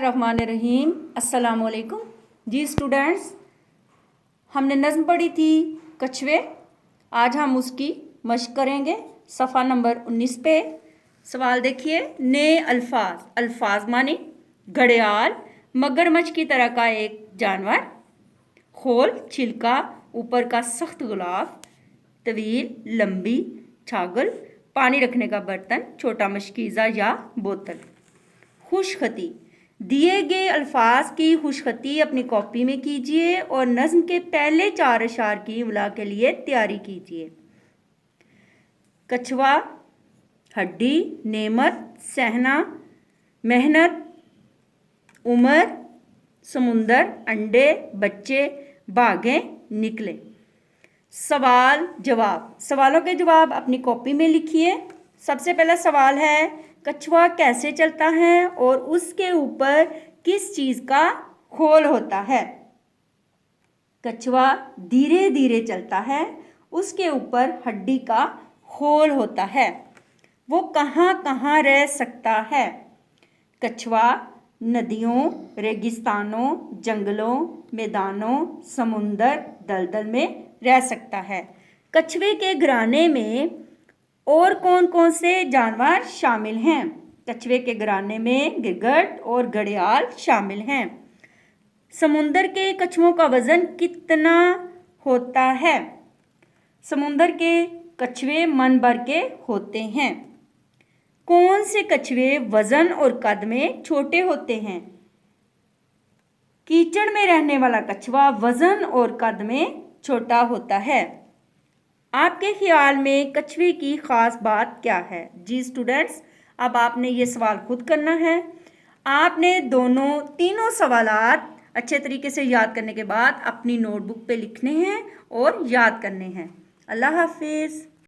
रहमानिर्रहीम। अस्सलामुअलैकुम जी स्टूडेंट्स, हमने नज़्म पढ़ी थी कछुए। आज हम उसकी मश्क करेंगे। सफ़ा नंबर 19 पे सवाल देखिए। ने अल्फाज, अल्फाज माने घड़ियाल, मगरमच्छ की तरह का एक जानवर, खोल छिलका, ऊपर का सख्त गुलाब, तवील लंबी छागल, पानी रखने का बर्तन, छोटा मशकीज़ा या बोतल। खुशखती, दिए गए अल्फाज की खुशखती अपनी कॉपी में कीजिए और नज़्म के पहले 4 अशार की इमला के लिए तैयारी कीजिए। कछुआ, हड्डी, नेमत, सहना, मेहनत, उम्र, समुंदर, अंडे, बच्चे, भागे, निकले। सवाल जवाब, सवालों के जवाब अपनी कॉपी में लिखिए। सबसे पहला सवाल है, कछुआ कैसे चलता है और उसके ऊपर किस चीज़ का खोल होता है? कछुआ धीरे धीरे चलता है, उसके ऊपर हड्डी का खोल होता है। वो कहाँ कहाँ रह सकता है? कछुआ नदियों, रेगिस्तानों, जंगलों, मैदानों, समुंदर, दलदल में रह सकता है। कछुए के घराने में और कौन कौन से जानवर शामिल हैं? कछुए के घराने में गिरगिट और घड़ियाल शामिल हैं। समुंदर के कछुओं का वजन कितना होता है? समुंदर के कछुए मन भर के होते हैं। कौन से कछुए वजन और कद में छोटे होते हैं? कीचड़ में रहने वाला कछुआ वजन और कद में छोटा होता है। आपके ख्याल में कछुए की ख़ास बात क्या है? जी स्टूडेंट्स, अब आपने ये सवाल खुद करना है। आपने तीनों सवालात अच्छे तरीके से याद करने के बाद अपनी नोटबुक पे लिखने हैं और याद करने हैं। अल्लाह हाफिज़।